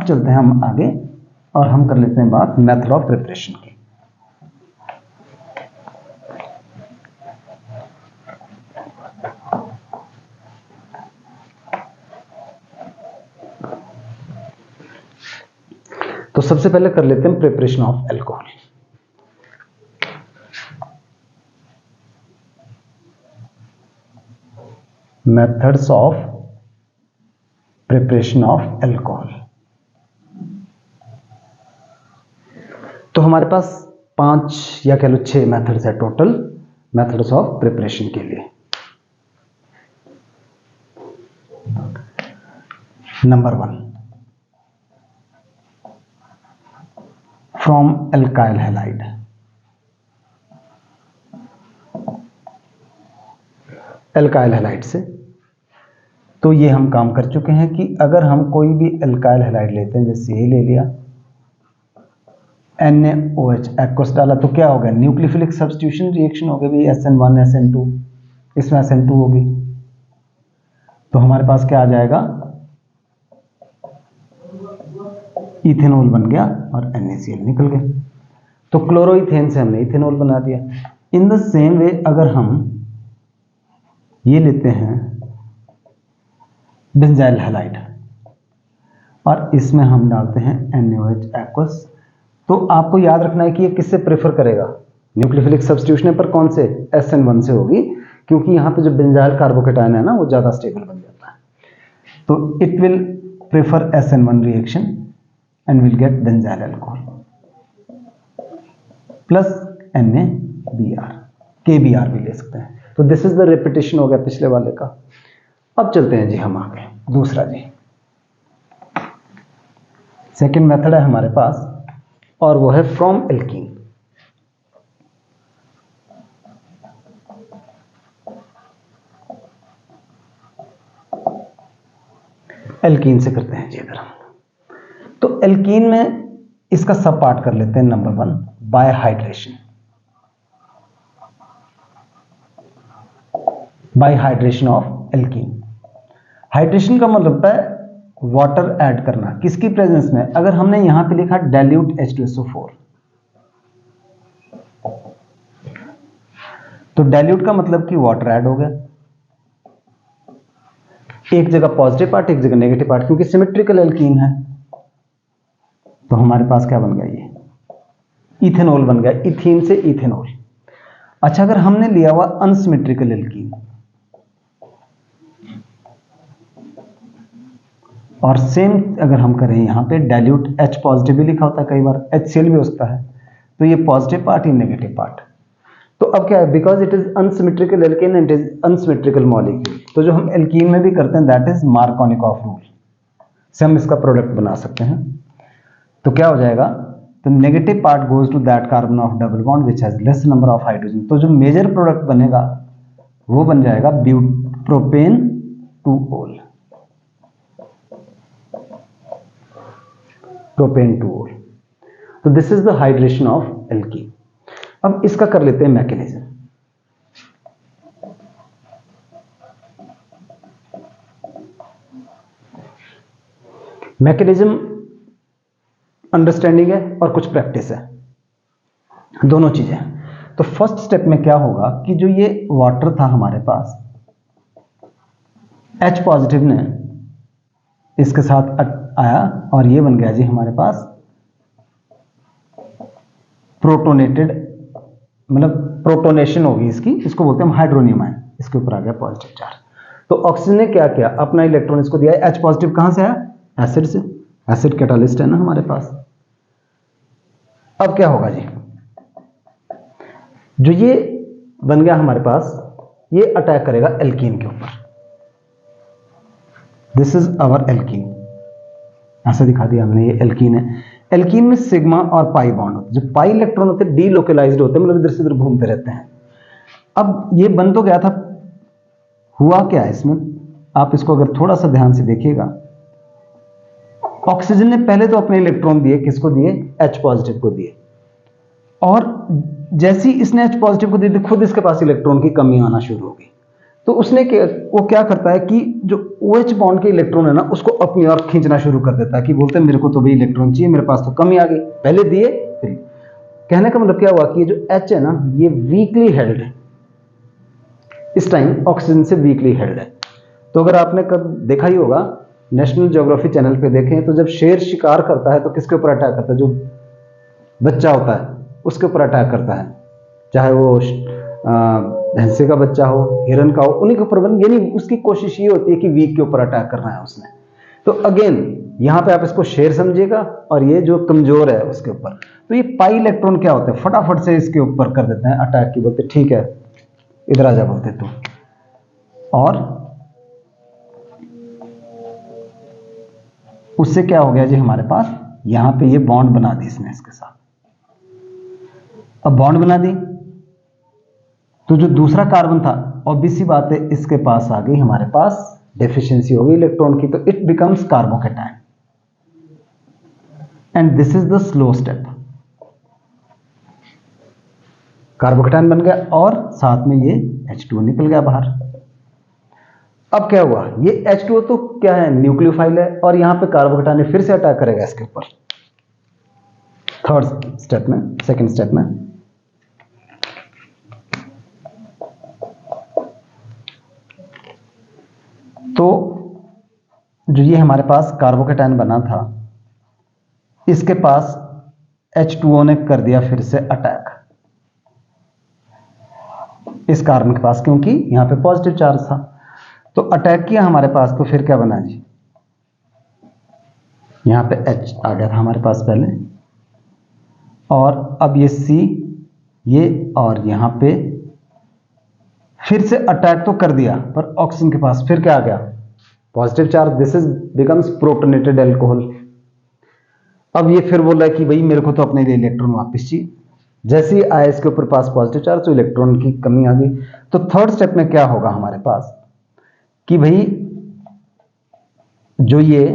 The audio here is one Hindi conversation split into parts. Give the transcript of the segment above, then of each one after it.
अब चलते हैं हम आगे और हम कर लेते हैं बात मेथड ऑफ प्रिपरेशन की। तो सबसे पहले कर लेते हैं preparation of alcohol. Methods of preparation of alcohol. तो हमारे पास 5 या कह लो 6 मेथड्स है टोटल मेथड्स ऑफ प्रिपरेशन के लिए। Number 1, from alkyl halide. Alkyl halide से तो ये हम काम कर चुके हैं कि अगर हम कोई भी एल्काइल हैलाइड लेते हैं, जैसे ये ले लिया NaOH एक्वस डाला, तो क्या हो गया, न्यूक्लियोफिलिक सब्स्टिट्यूशन रिएक्शन हो गया भाई, SN1 SN2, इसमें SN2 होगी, तो हमारे पास क्या आ जाएगा, इथेनॉल बन गया और NaCl निकल गया। तो क्लोरोइथेन से हमने इथेनॉल बना दिया। इन द सेम वे अगर हम ये लेते हैं बेंजाइल हैलाइड और इसमें हम डालते हैं NaOH एक्वस, तो आपको याद रखना है कि ये किससे प्रेफर करेगा, न्यूक्लियोफिलिक सब्स्टिट्यूशन पर कौन से, SN1 से होगी, क्योंकि यहाँ पे जो बेंजाइल कार्बोकेटायन है ना वो ज़्यादा स्टेबल बन जाता है। तो it will prefer SN1 reaction and will get benzyl alcohol plus NaBr, KBr भी ले सकते हैं। तो दिस इज द रिपीटेशन हो गया पिछले वाले का। अब चलते हैं जी हम आगे, दूसरा जी सेकेंड मेथड है हमारे पास और वो है फ्रॉम एल्कीन। एल्कीन से करते हैं जी इधर हम। तो एल्कीन में इसका सब पार्ट कर लेते हैं। Number 1, bye hydration. Bye hydration of alkene. Hydration का मतलब होता है वाटर ऐड करना, किसकी प्रेजेंस में, अगर हमने यहां पे लिखा डाइल्यूट H2SO4, तो डाइल्यूट का मतलब कि वाटर ऐड हो गया, एक जगह पॉजिटिव पार्ट एक जगह नेगेटिव पार्ट, क्योंकि सिमेट्रिकल एल्कीन है। तो हमारे पास क्या बन गया, ये इथेनॉल बन गया, इथीन से इथेनॉल। अच्छा, अगर हमने लिया हुआ अनसिमेट्रिकल एल्कीन और सेम अगर हम करें यहां पे डाइल्यूट H पॉजिटिव भी लिखा होता है, कई बार HCl भी होता है, तो ये पॉजिटिव पार्ट ही नेगेटिव पार्ट। तो अब क्या है, because it is unsymmetrical alkene and it is unsymmetrical molecule, तो जो हम एल्कीन में भी करते हैं दैट इज मार्कोनिकॉफ रूल से हम इसका प्रोडक्ट बना सकते हैं। तो क्या हो जाएगा, तो negative part goes to that carbon of double bond which has less number of hydrogen, तो जो मेजर प्रोडक्ट बनेगा वो बन जाएगा प्रोपेन 2-ol, प्रोपेन 2-ol। तो this is the hydration of alkene. अब इसका कर लेते हैं मैकेनिज्म। मैकेनिज्म अंडरस्टैंडिंग है और कुछ प्रैक्टिस है, दोनों चीजें हैं। तो फर्स्ट स्टेप में क्या होगा कि जो ये वाटर था हमारे पास, H पॉजिटिव ने इसके साथ आया और ये बन गया जी हमारे पास प्रोटोनेटेड, मतलब प्रोटोनेशन होगी इसकी, इसको बोलते हैं हम हाइड्रोनियम आयन, इसके ऊपर आ गया पॉजिटिव चार्ज। तो ऑक्सीजन ने क्या किया, अपना इलेक्ट्रॉन इसको दिया। H पॉजिटिव कहां से आया, एसिड से, एसिड कैटालिस्ट है ना हमारे पास। अब क्या होगा जी, जो ये बन गया हमारे पास, ये अटैक करेगा एल्कीन के ऊपर। दिस इज आवर एल्कीन, ऐसा दिखा दिया हमने, ये एल्कीन है। एल्कीन में सिग्मा और पाई बॉन्ड होते हैं। जो पाई इलेक्ट्रॉन होते हैं डीलोकलाइज्ड होते हैं, मतलब इधर से इधर घूमते रहते हैं। अब ये बन तो गया था, हुआ क्या है इसमें, आप इसको अगर थोड़ा सा ध्यान से देखिएगा, ऑक्सीजन ने पहले तो अपने इलेक्ट्रॉन दिए, किसको दिए, H पॉजिटिव को दिए, और जैसे ही इसने H पॉजिटिव को दिए खुद इसके पास इलेक्ट्रॉन की कमी आना शुरू हो गई। तो उसने वो क्या करता है कि जो OH बॉन्ड के इलेक्ट्रॉन है ना उसको अपनी ओर खींचना शुरू कर देता है, कि बोलते हैं मेरे को तो भी इलेक्ट्रॉन चाहिए, मेरे पास तो कमी आ गई, पहले दिए फिर। कहने का मतलब क्या हुआ कि ये जो H है ना ये वीकली हेल्ड है, इस टाइम ऑक्सीजन से वीकली हेल्ड है। तो अगर आपने कब देखा ही होगा, नेशनल ज्योग्राफी चैनल पे देखें तो जब शेर शिकार करता है तो किसके ऊपर अटैक करता है, जो बच्चा होता है उसके ऊपर अटैक करता है, चाहे वो भैंसे का बच्चा हो, हिरन का हो, उन्हीं के ऊपर यानी उसकी कोशिश ये होती है कि वीक के ऊपर अटैक करना है उसने। तो अगेन यहाँ पे आप इसको शेर समझिएगा और ये जो कमजोर है उसके ऊपर। तो ये पाई इलेक्ट्रॉन क्या होते हैं, फटाफट से इसके ऊपर कर देते हैं अटैक की, बोलते ठीक है इधर आ जा बोलते तू। और उससे क्या हो गया जी, हमारे पास यहां पे ये बॉन्ड बना दी इसने इसके साथ। अब बॉन्ड बना दी तो जो दूसरा कार्बन था ऑब्वियस सी बात है इसके पास आ गई, हमारे पास डेफिशिएंसी हो गई इलेक्ट्रॉन की, तो it becomes carbocation and this is the slow step. Carbocation बन गया और साथ में ये H2O निकल गया बाहर। अब क्या हुआ, ये H2O तो क्या है, न्यूक्लियोफाइल है, और यहां पे कार्बोकैटायन फिर से अटैक करेगा इसके ऊपर थर्ड स्टेप में, सेकंड स्टेप में। तो जो ये हमारे पास कार्बोकैटायन बना था इसके पास H2O ने कर दिया फिर से अटैक इस कार्बन के पास, क्योंकि यहां पे पॉजिटिव चार्ज था। तो अटैक किया हमारे पास, तो फिर क्या बना जी, यहां पे H आ गया था हमारे पास पहले, और अब ये C ये, और यहां पे फिर से अटैक तो कर दिया पर ऑक्सीजन के पास फिर क्या आ गया, positive charge, this is becomes protonated alcohol. अब ये फिर बोल रहा है कि भाई मेरे को तो अपने लिए इलेक्ट्रॉन वापस चाहिए। जैसे ही आया इसके ऊपर पास पॉजिटिव चार्ज तो इलेक्ट्रॉन की कमी आ गई। तो थर्ड स्टेप में क्या होगा हमारे पास कि भाई जो ये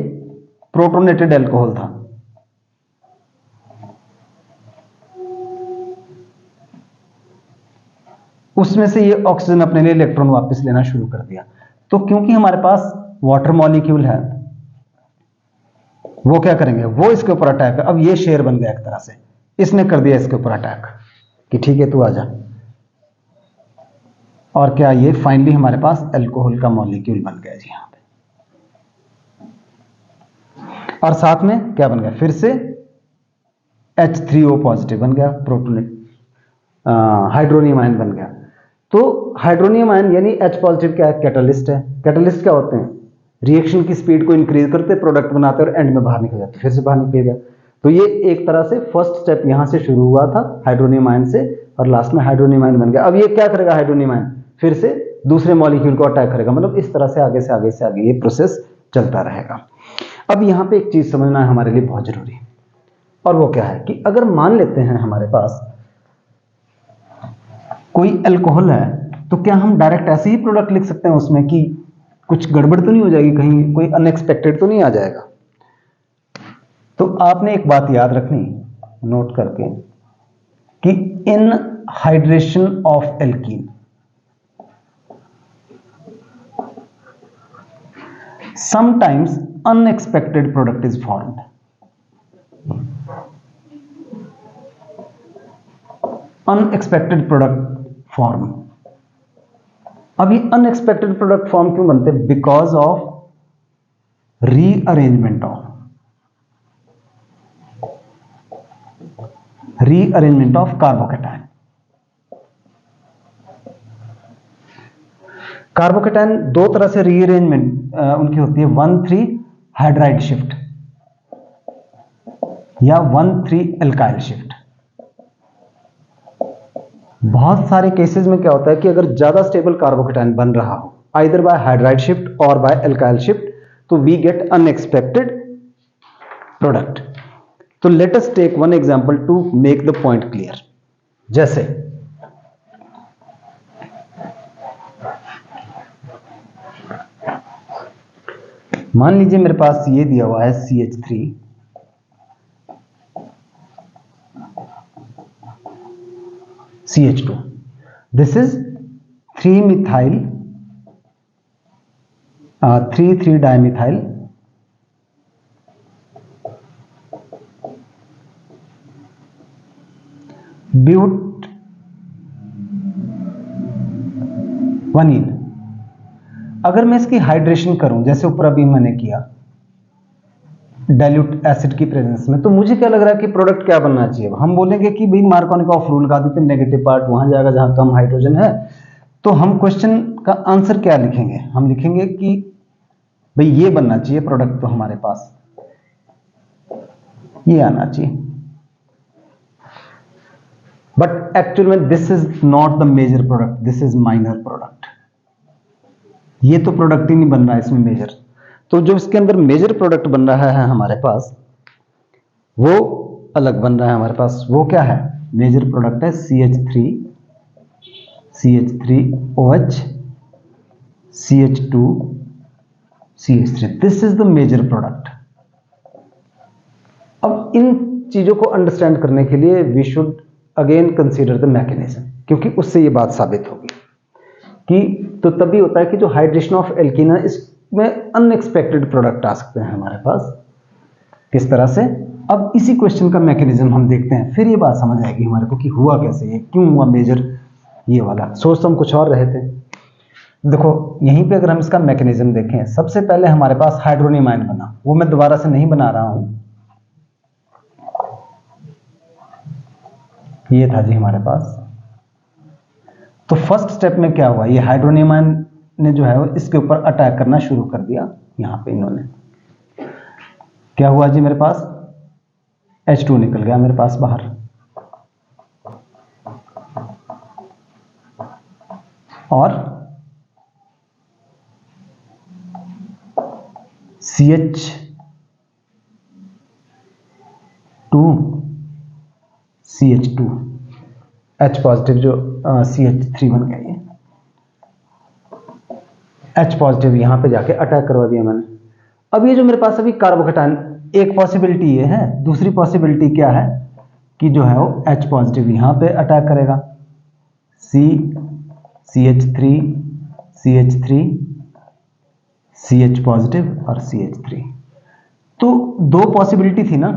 प्रोटोनेटेड एल्कोहल था उसमें से ये ऑक्सीजन अपने लिए इलेक्ट्रॉन वापस लेना शुरू कर दिया। तो क्योंकि हमारे पास वाटर मॉलिक्यूल है वो क्या करेंगे, वो इसके ऊपर अटैक, अब ये शेर बन गया एक तरह से, इसने कर दिया इसके ऊपर अटैक कि ठीक है तू आ जा। और क्या, ये फाइनली हमारे पास अल्कोहल का मॉलिक्यूल बन गया जी यहां पे। और साथ में क्या बन गया, फिर से H3O पॉजिटिव बन गया, प्रोटोनेट हाइड्रोनियम आयन बन गया। तो हाइड्रोनियम आयन यानी H पॉजिटिव क्या है, कैटलिस्ट है। कैटलिस्ट क्या होते हैं, रिएक्शन की स्पीड को इंक्रीज करते, प्रोडक्ट बनाते और एंड में बाहर निकल जाते, फिर से बाहर निकल गया। तो ये एक तरह से फर्स्ट स्टेप यहां से शुरू हुआ था हाइड्रोनियम आयन से, और लास्ट में हाइड्रोनियम आयन बन गया। अब ये क्या करेगा, हाइड्रोनियम आयन फिर से दूसरे मॉलिक्यूल को अटैक करेगा, मतलब इस तरह से आगे से आगे से आगे ये प्रोसेस चलता रहेगा। अब यहां पे एक चीज समझना है हमारे लिए बहुत जरूरी है, और वो क्या है कि अगर मान लेते हैं हमारे पास कोई अल्कोहल है, तो क्या हम डायरेक्ट ऐसे ही प्रोडक्ट लिख सकते हैं उसमें कि कुछ गड़बड़ तो नहीं हो जाएगी, कहीं कोई अनएक्सपेक्टेड तो नहीं आ जाएगा। तो आपने एक बात याद रखनी नोट करके कि in hydration of alkene sometimes unexpected product is formed. Unexpected product form. अब ये अनएक्सपेक्टेड प्रोडक्ट फॉर्म क्यों बनते हैं, because of rearrangement of carbocation. Carbocation दो तरह से रीअरेंजमेंट उनकी होती है, 1,3 हाइड्राइड शिफ्ट या 1,3 एल्काइल शिफ्ट। बहुत सारे केसेस में क्या होता है कि अगर ज्यादा स्टेबल कार्बोकैटायन बन रहा हो आइदर बाय हाइड्राइड शिफ्ट और बाय एल्काइल शिफ्ट, तो वी गेट अनएक्सपेक्टेड प्रोडक्ट। तो let us take one example to make the point clear. जैसे मान लीजिए मेरे पास ये दिया हुआ है CH3, CH2, this is 3 methyl 3,3 dimethyl but one ene. अगर मैं इसकी हाइड्रेशन करूं जैसे ऊपर अभी मैंने किया डाइल्यूट एसिड की प्रेजेंस में, तो मुझे क्या लग रहा है कि प्रोडक्ट क्या बनना चाहिए। हम बोलेंगे कि भाई मार्कोनिकॉफ रूल लगा देते, नेगेटिव पार्ट वहां जाएगा जहां कम हाइड्रोजन है। तो हम क्वेश्चन का आंसर क्या लिखेंगे, हम लिखेंगे कि भाई ये बनना चाहिए प्रोडक्ट, तो हमारे पास ये आना चाहिए। बट एक्चुअल में this is not the major product, this is minor product. ये तो प्रोडक्ट ही नहीं बन रहा है इसमें मेजर। तो जो इसके अंदर मेजर प्रोडक्ट बन रहा है हमारे पास, वो अलग बन रहा है हमारे पास। वो क्या है? मेजर प्रोडक्ट है CH3OH CH2 CH3। This is the major product. अब इन चीजों को अंडरस्टैंड करने के लिए we should again consider the mechanism, क्योंकि उससे ये बात साबित होगी कि तो तभी होता है कि जो हाइड्रेशन ऑफ एल्कीन है इसमें अनएक्सपेक्टेड प्रोडक्ट आ सकते हैं हमारे पास। किस तरह से? अब इसी क्वेश्चन का मैकेनिज्म हम देखते हैं, फिर ये बात समझ आएगी हमारे को कि हुआ कैसे, ये क्यों हुआ मेजर ये वाला। सोच तो हम कुछ और रहे थे। देखो यहीं पे अगर हम इसका मैकेनिज्म देखें, सबसे पहले हमारे पास हाइड्रोनियम आयन बना, वो मैं दोबारा से नहीं बना रहा हूं, ये था जी हमारे पास। तो फर्स्ट स्टेप में क्या हुआ, ये हाइड्रोनियम आयन ने जो है इसके ऊपर अटैक करना शुरू कर दिया। यहां पे इन्होंने क्या हुआ जी, मेरे पास H2 निकल गया मेरे पास बाहर, और CH2 H पॉजिटिव जो CH3 बन गया, ये H पॉजिटिव यहां पे जाके अटैक करवा दिया मैंने। अब ये जो मेरे पास अभी कार्बोकेटायन, एक पॉसिबिलिटी ये है, दूसरी पॉसिबिलिटी क्या है कि जो है वो H पॉजिटिव यहां पे अटैक करेगा, CH3 CH पॉजिटिव और CH3। तो दो पॉसिबिलिटी थी ना,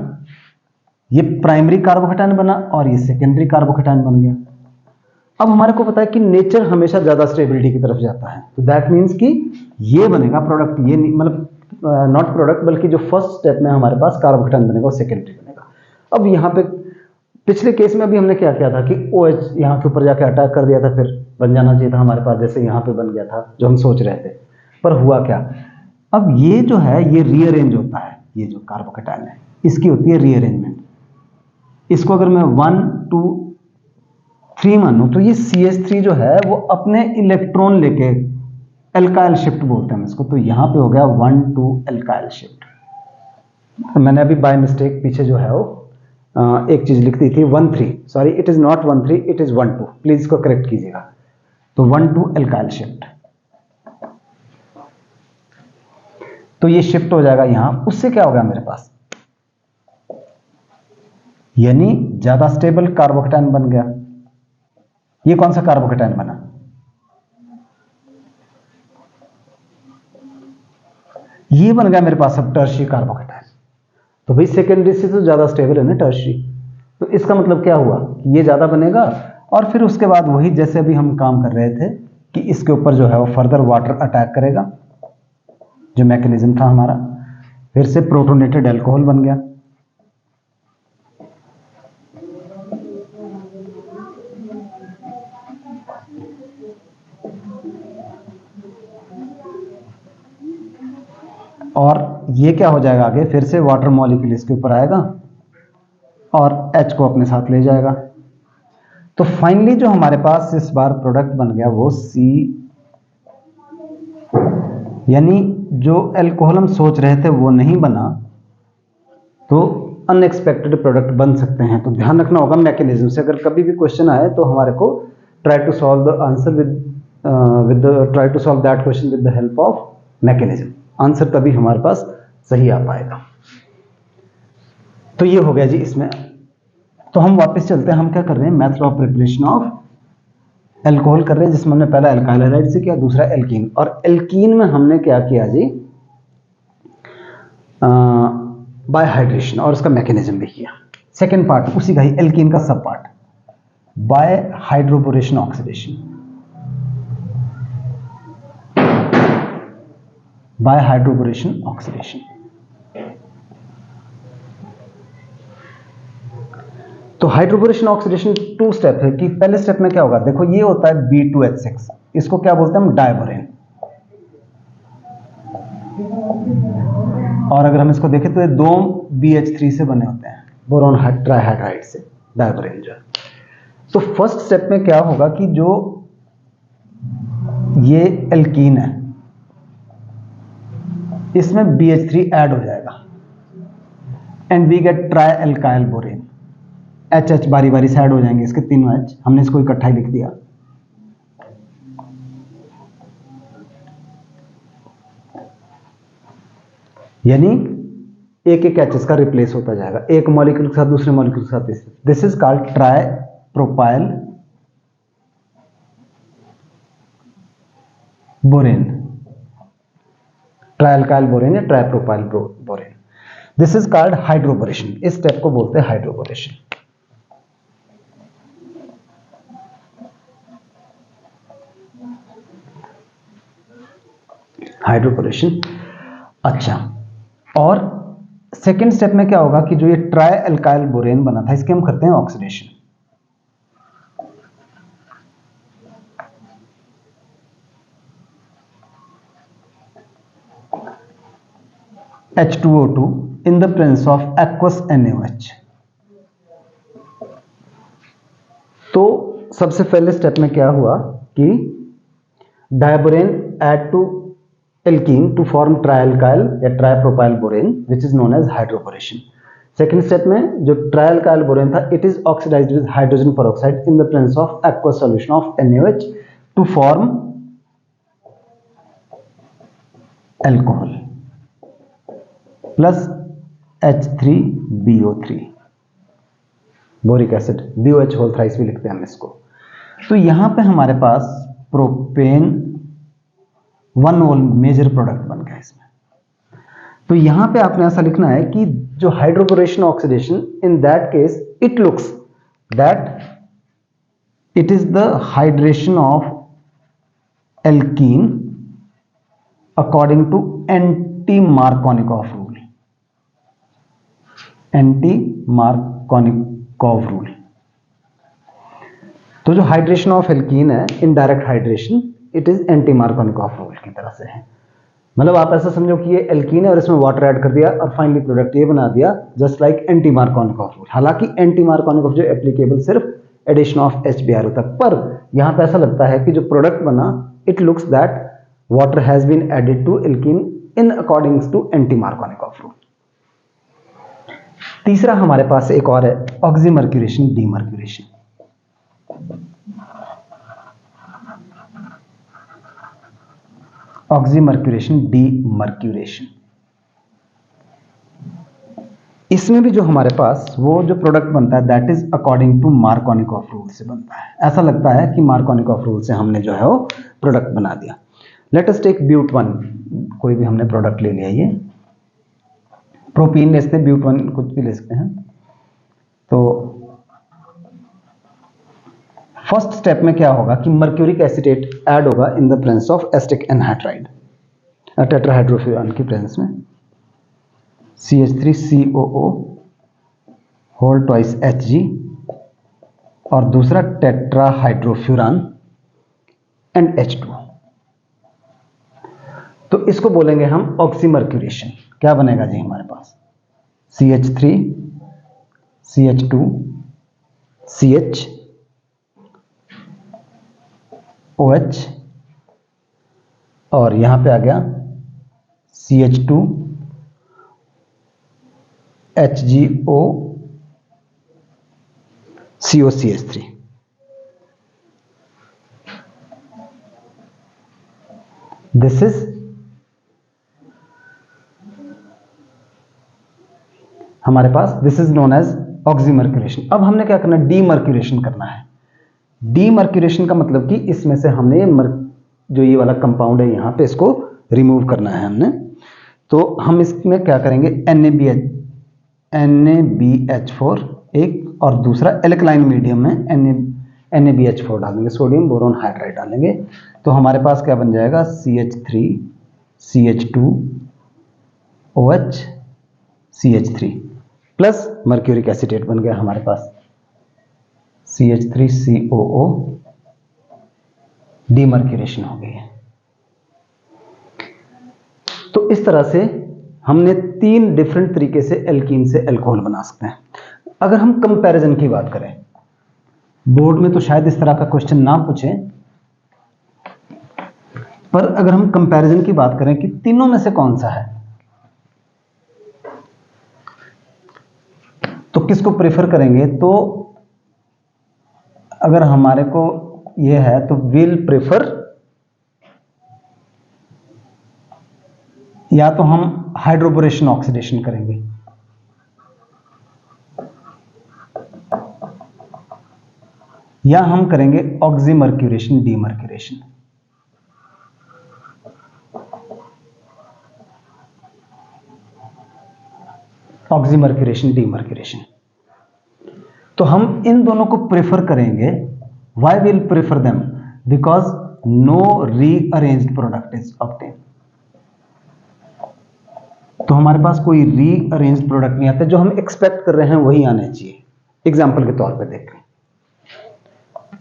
ये प्राइमरी कार्बोकेटायन बना और ये सेकेंडरी कार्बोकेटायन बन गया। अब हमारे को पता है कि नेचर हमेशा ज्यादा स्टेबिलिटी की तरफ जाता है, तो दैट मीन्स कि ये बनेगा प्रोडक्ट, ये मतलब नॉट प्रोडक्ट बल्कि जो फर्स्ट स्टेप में हमारे पास कार्बोकेटायन बनेगा वो सेकेंडरी बनेगा। अब यहाँ पे पिछले केस में अभी हमने क्या किया था कि OH यहाँ के ऊपर जाके अटैक कर दिया था, फिर बन जाना चाहिए था हमारे पास, जैसे यहाँ पे बन गया था जो हम सोच रहे थे। पर हुआ क्या, अब ये जो है ये रीअरेंज होता है, ये जो कार्बोकेटायन है इसकी होती है रीअरेंजमेंट। इसको अगर मैं 1 2 3 मानूं तो ये CH3 जो है वो अपने इलेक्ट्रॉन लेके, एल्काइल शिफ्ट बोलते हैं इसको, तो यहां पे हो गया 1 2 एल्काइल शिफ्ट। तो मैंने अभी बाय मिस्टेक पीछे जो है वो एक चीज लिख दी थी 1 3, sorry it is not 1 3, it is 1 2, please इसको करेक्ट कीजिएगा। तो 1 2 एल्काइल शिफ्ट, तो ये शिफ्ट हो जाएगा यहां। उससे क्या होगा मेरे पास, यानी ज्यादा स्टेबल कार्बोकेटायन बन गया। ये कौन सा कार्बोकेटायन बना, ये बन गया मेरे पास अब टर्शियरी कार्बोकेटायन। तो भाई सेकेंडरी से तो ज्यादा स्टेबल है ना टर्शियरी, तो इसका मतलब क्या हुआ कि ये ज्यादा बनेगा। और फिर उसके बाद वही जैसे अभी हम काम कर रहे थे कि इसके ऊपर जो है वो फर्दर वाटर अटैक करेगा, जो मैकेनिज्म था हमारा, फिर से प्रोटोनेटेड अल्कोहल बन गया। और ये क्या हो जाएगा आगे, फिर से वाटर मॉलिक्यूल इसके ऊपर आएगा और H को अपने साथ ले जाएगा। तो फाइनली जो हमारे पास इस बार प्रोडक्ट बन गया वो C, यानी जो अल्कोहल हम सोच रहे थे वो नहीं बना, तो अनएक्सपेक्टेड प्रोडक्ट बन सकते हैं। तो ध्यान रखना होगा मैकेनिज्म से, अगर कभी भी क्वेश्चन आए तो हमारे को try to solve the answer with try to solve that question with the help of mechanism. Answer तभी हमारे पास सही आ पाएगा। तो ये हो गया जी इसमें। तो हम वापस चलते हैं, हम क्या कर रहे हैं, method of preparation of alcohol कर रहे हैं जिसमें हमने पहला एल्काइल हैलाइड से किया, दूसरा एल्कीन, और एल्कीन में हमने क्या किया जी, बाय हाइड्रेशन, और उसका मैकेनिज्म भी किया। सेकेंड पार्ट उसी का ही, एल्कीन का सब part, by hydroboration oxidation, by hydroboration oxidation. तो हाइड्रोबोरेशन ऑक्सीडेशन 2 स्टेप है कि पहले स्टेप में क्या होगा, देखो ये होता है B2H6, इसको क्या बोलते हैं हम, डायबोरेन, और अगर हम इसको देखें तो ये 2 BH3 से बने होते हैं, बोरॉन ट्राइहाइड्राइड से, डायबोरेन जो है। तो फर्स्ट स्टेप में क्या होगा कि जो ये एल्कीन है इसमें BH3 ऐड हो जाएगा and we get try alkyl borane, HH बारी बारी से ऐड हो जाएंगे, इसके तीनों H, हमने इसको इकट्ठा ही लिख दिया। यानी एक एक H का रिप्लेस होता जाएगा, एक मॉलिक्यूल के साथ दूसरे मॉलिक्यूल के साथ। This is called tri propyl borane, tri alkyl borane या tri propyl borane. This is called hydroboration, इस स्टेप को बोलते हैं हाइड्रोबोरेशन। हाइड्रोबोरेशन। अच्छा, और सेकेंड स्टेप में क्या होगा कि जो ये ट्राई एल्काइल बोरेन बना था इसके हम करते हैं oxidation. H2O2 in the presence of aqueous NaOH। तो सबसे पहले स्टेप में क्या हुआ कि diborane add to alkene to form trialkyl या tripropyl borane which is known as hydroboration. Second step में जो ट्राइएल्काइल बोरेन था it is oxidised with hydrogen peroxide in the presence of aqueous solution of NaOH to form alcohol plus H3BO3, boric acid, BOH whole thrice भी लिखते हैं हम इसको। तो यहां पे हमारे पास प्रोपेन 1 मोल मेजर प्रोडक्ट बन गया इसमें। तो यहां पे आपने ऐसा लिखना है कि जो hydroboration oxidation, in that case it looks that it is the hydration of alkene according to anti Markovnikov rule, anti Markovnikov rule. तो जो हाइड्रेशन ऑफ एल्कीन है, indirect hydration, it is anti Markovnikov rule की तरह से है। मतलब आप ऐसा समझो कि ये एल्कीन है और इसमें वाटर ऐड कर दिया और फाइनली प्रोडक्ट ये बना दिया, just like anti Markovnikov rule. हालांकि एंटी मार्कोनिकॉफ जो एप्लीकेबल सिर्फ एडिशन ऑफ HBr होता है, पर यहां पे ऐसा लगता है कि जो प्रोडक्ट बना it looks that water has been added to alkene in according to anti Markovnikov rule. तीसरा हमारे पास एक और है, ऑक्सीमर्क्यूरेशन डीमर्क्यूरेशन। ऑक्सीमर्क्यूरेशन डीमर्क्यूरेशन, इसमें भी जो हमारे पास वो जो प्रोडक्ट बनता है that is according to Markovnikov rule से बनता है। ऐसा लगता है कि मार्कोनिकॉफ रूल से हमने जो है वो प्रोडक्ट बना दिया। लेट अस टेक ब्यूट 1, कोई भी हमने प्रोडक्ट ले लिया, ये प्रोपीन ले सकते हैं, ब्यूट 1 कुछ भी ले सकते हैं। तो फर्स्ट स्टेप में क्या होगा कि मर्क्यूरिक एसिटेट ऐड होगा in the presence of acetic anhydride, tetrahydrofuran की प्रेजेंस में, CH3COO होल ट्वाइस Hg, और दूसरा टेट्राहाइड्रोफ्यूरान एंड H2। तो इसको बोलेंगे हम ऑक्सीमर्क्यूरेशन। क्या बनेगा जी हमारे पास, CH3 CH2 CH OH, और यहां पे आ गया CH2 HgO COCH3। This is हमारे पास, this is known as oxymercuration. अब हमने क्या करना है, डीमर्क्यूरेशन करना है। डीमर्क्यूरेशन का मतलब कि इसमें से हमने जो ये वाला कंपाउंड है यहाँ पे इसको रिमूव करना है हमने। तो हम इसमें क्या करेंगे, NaBH4 एक, और दूसरा एल्कलाइन मीडियम में NaBH4 डालेंगे, सोडियम बोरोन हाइड्राइड डालेंगे। तो हमारे पास क्या बन जाएगा, CH3CH2OH CH3 plus mercuric acetate बन गया हमारे पास CH3COO, डीमर्क्यूरेशन हो गई है। तो इस तरह से हमने 3 डिफरेंट तरीके से एल्कीन से अल्कोहल बना सकते हैं। अगर हम कंपैरिजन की बात करें, बोर्ड में तो शायद इस तरह का क्वेश्चन ना पूछे, पर अगर हम कंपैरिजन की बात करें कि तीनों में से कौन सा है, तो किसको प्रेफर करेंगे, तो अगर हमारे को यह है तो विल प्रेफर, या तो हम हाइड्रोबोरेशन ऑक्सीडेशन करेंगे, या हम करेंगे ऑक्सीमर्क्यूरेशन डीमर्क्यूरेशन। ऑक्सीमर्क्यूरेशन डीमर्क्यूरेशन, तो हम इन दोनों को प्रेफर करेंगे। Why will prefer them, because no rearranged product is obtain. तो हमारे पास कोई रीअरेंज्ड प्रोडक्ट नहीं आता, जो हम एक्सपेक्ट कर रहे हैं वही आने चाहिए। एग्जाम्पल के तौर पे देखें,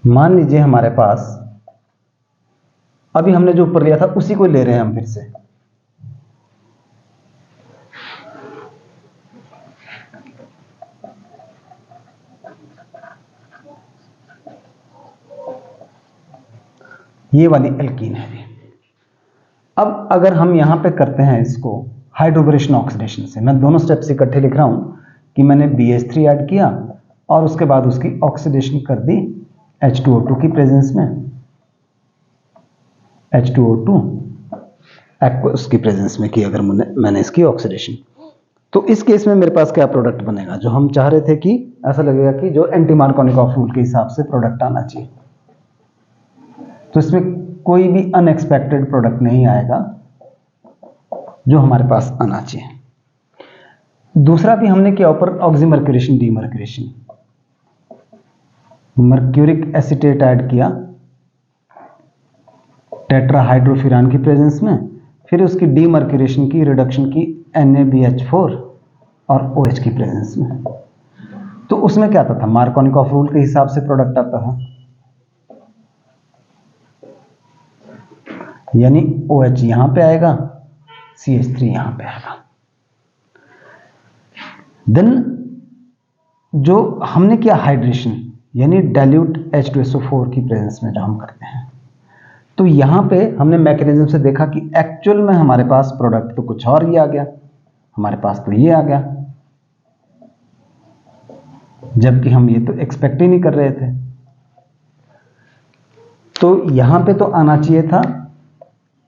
मान लीजिए हमारे पास अभी हमने जो ऊपर लिया था उसी को ले रहे हैं हम फिर से। ये वाली एल्कीन है जी। अब अगर हम यहां पे करते हैं इसको हाइड्रोबोरेशन ऑक्सीडेशन से, मैं दोनों स्टेप्स इकट्ठे लिख रहा हूं कि मैंने BH3 ऐड किया और उसके बाद उसकी ऑक्सीडेशन कर दी H2O2 की प्रेजेंस में, H2O2 एक्वस की प्रेजेंस में की अगर मैंने इसकी ऑक्सीडेशन, तो इस केस में मेरे पास क्या प्रोडक्ट बनेगा, जो हम चाह रहे थे कि ऐसा लगेगा कि जो एंटी मार्कोनिकॉफ रूल के हिसाब से प्रोडक्ट आना चाहिए। तो इसमें कोई भी अनएक्सपेक्टेड प्रोडक्ट नहीं आएगा जो हमारे पास आना चाहिए। दूसरा भी हमने किया ऊपर oxymercuration demercuration, mercuric acetate add किया टेट्राहाइड्रोफिरान की प्रेजेंस में, फिर उसकी डीमर्क्यूरेशन की, रिडक्शन की NaBH4 और OH की प्रेजेंस में। तो उसमें क्या आता था, मार्कोनिकॉफ रूल के हिसाब से प्रोडक्ट आता था, यानी OH यहां पे आएगा, CH3 यहां पे आएगा। देन जो हमने किया हाइड्रेशन, यानी डाइल्यूट H2SO4 की प्रेजेंस में जो हम करते हैं, तो यहां पे हमने मैकेनिज्म से देखा कि एक्चुअल में हमारे पास प्रोडक्ट तो कुछ और ही आ गया, हमारे पास तो ये आ गया, जबकि हम ये तो एक्सपेक्ट ही नहीं कर रहे थे। तो यहां पे तो आना चाहिए था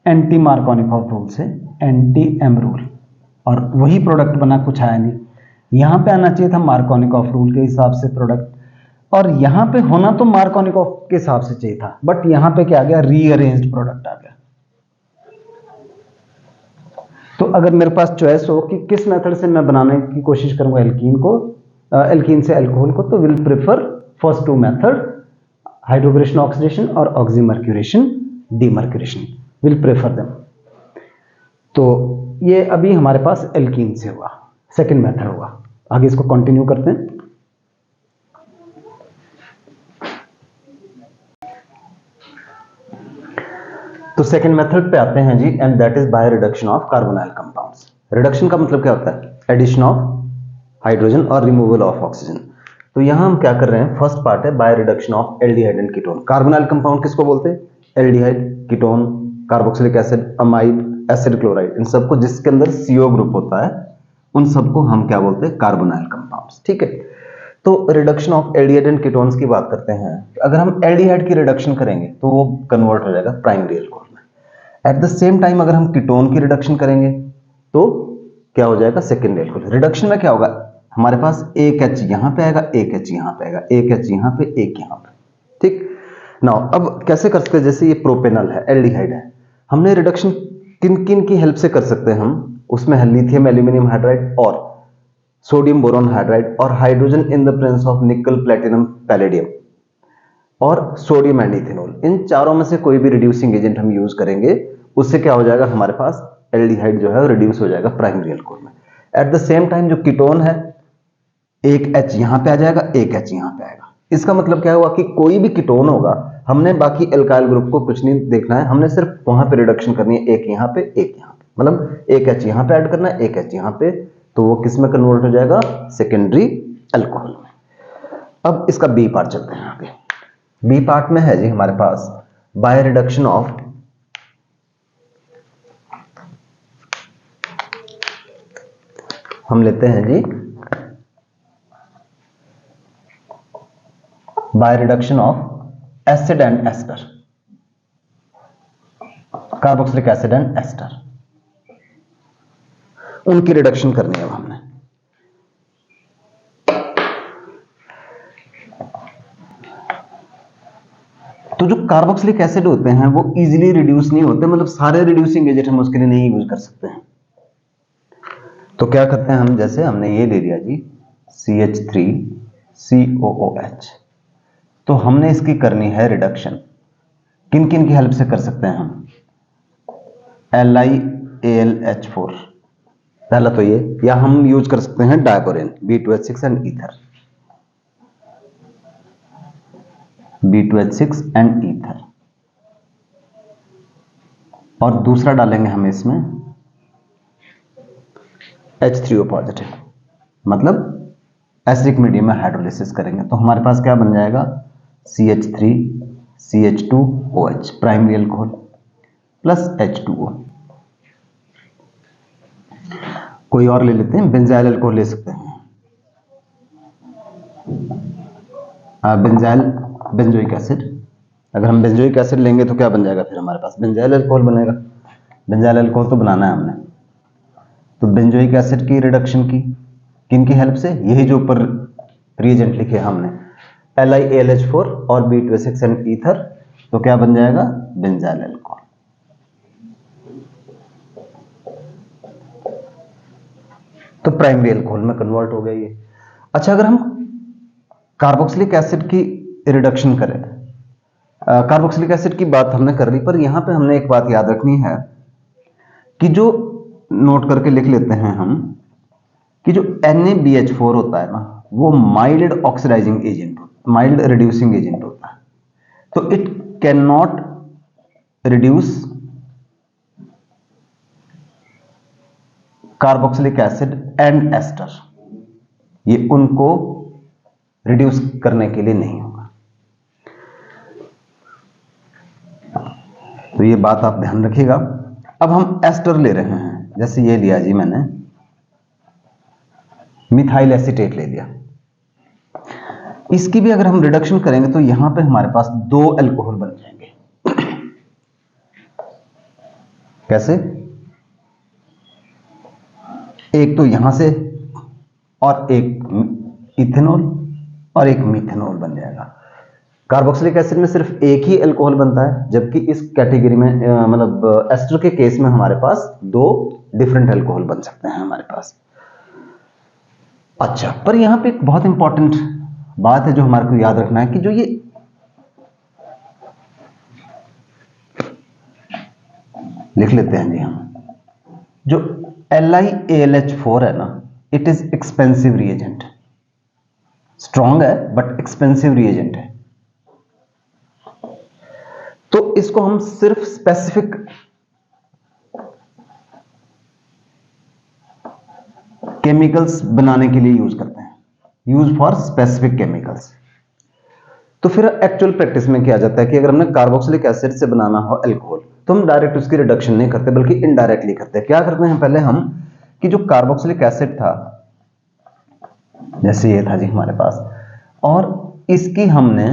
एंटी मार्कोनिकॉफ रूल से एंटी-एम रूल, और वही प्रोडक्ट बना, कुछ आया नहीं। यहां पे आना चाहिए था मार्कोनिकॉफ रूल के हिसाब से प्रोडक्ट, और यहां पे होना तो मार्कोनिकॉफ के हिसाब से चाहिए था, बट यहां पे क्या आ गया, रीअरेंज्ड प्रोडक्ट आ गया। तो अगर मेरे पास चॉइस हो कि किस मेथड से मैं बनाने की कोशिश करूंगा एल्कीन से अल्कोहल को, तो will prefer first two method, hydroboration oxidation और oxymercuration demercuration, will prefer them. तो ये अभी हमारे पास एल्कीन से हुआ, सेकंड मेथड हुआ। आगे इसको कंटिन्यू करते हैं। तो सेकंड मेथड पे आते हैं जी, and that is by reduction of carbonyl compounds. Reduction का मतलब क्या होता है, एडिशन ऑफ हाइड्रोजन और रिमूवल ऑफ ऑक्सीजन। तो यहां हम क्या कर रहे हैं, फर्स्ट पार्ट है by reduction of aldehyde and ketone. Carbonyl compound किसको बोलते हैं, aldehyde, ketone, carboxylic acid, amide, acid chloride, इन सबको जिसके अंदर CO ग्रुप होता है उन सबको हम क्या बोलते हैं, कार्बोनाइल कंपाउंड्स। ठीक है, तो reduction of aldehyde and ketones की बात करते हैं। अगर हम एल्डिहाइड की रिडक्शन करेंगे तो वो कन्वर्ट हो जाएगा प्राइमरी अल्कोहल में। एट द सेम टाइम अगर हम कीटोन की रिडक्शन करेंगे तो क्या हो जाएगा, सेकेंडरी अल्कोहल। रिडक्शन में क्या होगा, हमारे पास एक H यहां पे आएगा, एक H यहां पे आएगा, एक H यहां पे, एक यहां पे। ठीक, नाउ अब कैसे कर सकते हैं, जैसे ये प्रोपेनल है, एल्डिहाइड है, हमने रिडक्शन किन किन की हेल्प से कर सकते हैं हम, उसमें है लिथियम एल्यूमिनियम हाइड्राइड और सोडियम बोरॉन हाइड्राइड और hydrogen in the presence of निकल प्लेटिनम पैलेडियम और सोडियम एंड इथेनॉल। इन चारों में से कोई भी रिड्यूसिंग एजेंट हम यूज करेंगे, उससे क्या हो जाएगा, हमारे पास एल्डिहाइड जो है रिड्यूस हो जाएगा प्राइमरी अल्कोहल में। एट द सेम टाइम जो कीटोन है, एक H यहां पे आ जाएगा, एक H यहां पे आएगा। इसका मतलब क्या हुआ कि कोई भी कीटोन होगा, हमने बाकी एल्काइल ग्रुप को कुछ नहीं देखना है, हमने सिर्फ वहां पे रिडक्शन करनी है, एक यहां पे एक यहां पे, मतलब एक H यहां पे ऐड करना है, एक H यहां पे, तो वो किस में कन्वर्ट हो जाएगा, सेकेंडरी अल्कोहल में। अब इसका बी पार्ट चलते हैं आगे। बी पार्ट में है जी हमारे पास बाय रिडक्शन ऑफ हम लेते हैं जी by reduction of acid and ester, carboxylic acid and ester, उनकी रिडक्शन करनी है हमने। तो जो कार्बोक्सिलिक एसिड होते हैं वो इजीली रिड्यूस नहीं होते, मतलब सारे रिड्यूसिंग एजेंट हम उसके लिए नहीं यूज कर सकते हैं। तो क्या करते हैं हम, जैसे हमने ये ले लिया जी CH3COOH, तो हमने इसकी करनी है रिडक्शन, किन किन की हेल्प से कर सकते हैं हम, LiAlH4 पहला तो ये, या हम यूज कर सकते हैं diborane B2H6 and ether, B2H6 and ether, और दूसरा डालेंगे हम इसमें H3O पॉजिटिव, मतलब एसिडिक मीडियम में हाइड्रोलिसिस करेंगे, तो हमारे पास क्या बन जाएगा, CH3CH2OH primary alcohol plus H2O। कोई और ले लेते हैं, बेंजाइल अल्कोहल ले सकते हैं, बेंजाइल बेंजोइक एसिड, अगर हम बेंजोइक एसिड लेंगे तो क्या बन जाएगा, फिर हमारे पास बेंजाइल अल्कोहल बनेगा। बेंजाइल अल्कोहल तो बनाना है हमने, तो बेंजोइक एसिड की रिडक्शन की किन की हेल्प से, यही जो ऊपर रिएजेंट लिखे हमने, LiAlH4 और B2H6 एंड ईथर, तो क्या बन जाएगा, बेंजाइल अल्कोहल। तो प्राइमरी अल्कोहल में कन्वर्ट हो गया ये। अच्छा, अगर हम कार्बोक्सिलिक एसिड की रिडक्शन करें, कार्बोक्सिलिक एसिड की बात हमने कर ली, पर यहां पे हमने एक बात याद रखनी है कि जो नोट करके लिख लेते हैं हम कि जो NaBH4 होता है ना, वो mild oxidising agent, mild reducing agent होता है, तो it can not reduce carboxylic acid and ester, ये उनको रिड्यूस करने के लिए नहीं होगा। तो ये बात आप ध्यान रखिएगा। अब हम एस्टर ले रहे हैं, जैसे ये लिया जी मैंने मिथाइल एसीटेट ले लिया, इसकी भी अगर हम रिडक्शन करेंगे तो यहां पे हमारे पास दो अल्कोहल बन जाएंगे। कैसे, एक तो यहां से और एक इथेनॉल और एक मीथेनॉल बन जाएगा। कार्बोक्सिलिक एसिड में सिर्फ एक ही अल्कोहल बनता है, जबकि इस कैटेगरी में मतलब एस्टर के केस में हमारे पास दो डिफरेंट अल्कोहल बन सकते हैं हमारे पास। अच्छा, पर यहां पे एक बहुत इंपॉर्टेंट बात है जो हमारे को याद रखना है कि जो ये लिख लेते हैं जी हम, जो LiAlH4 है ना, it is expensive reagent, strong है बट एक्सपेंसिव रिएजेंट है, तो इसको हम सिर्फ स्पेसिफिक केमिकल्स बनाने के लिए यूज करते हैं, यूज फॉर स्पेसिफिक केमिकल्स। तो फिर एक्चुअल प्रैक्टिस में क्या जाता है कि अगर हमने कार्बोक्सिलिक एसिड से बनाना हो अल्कोहल, तो हम डायरेक्ट उसकी रिडक्शन नहीं करते बल्कि इनडायरेक्टली करते हैं। क्या करते हैं पहले हम कि जो कार्बोक्सिलिक एसिड था, जैसे ये था जी हमारे पास, और इसकी हमने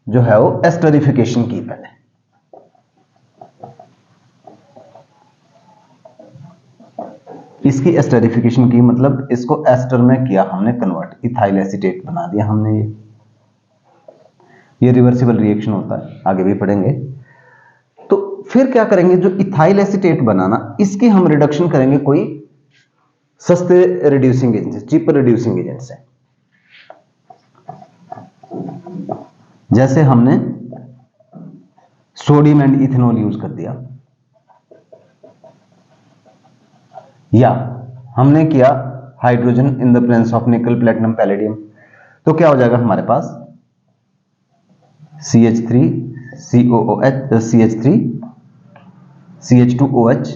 जो है वो एस्टरिफिकेशन की, पहले इसकी एस्टरिफिकेशन की, मतलब इसको एस्टर में किया हमने कन्वर्ट, इथाइल एसीटेट बना दिया हमने ये। ये रिवर्सिबल रिएक्शन होता है, आगे भी पढ़ेंगे। तो फिर क्या करेंगे, जो इथाइल एसीटेट बनाना, इसकी हम रिडक्शन करेंगे कोई सस्ते रिड्यूसिंग एजेंट से, चीपर रिड्यूसिंग एजेंट से। जैसे हमने सोडियम एंड इथेनॉल यूज कर दिया, या हमने किया hydrogen in the presence of निकल, प्लेटिनम, पैलेडियम, तो क्या हो जाएगा हमारे पास CH3 COOH, CH3 CH2OH,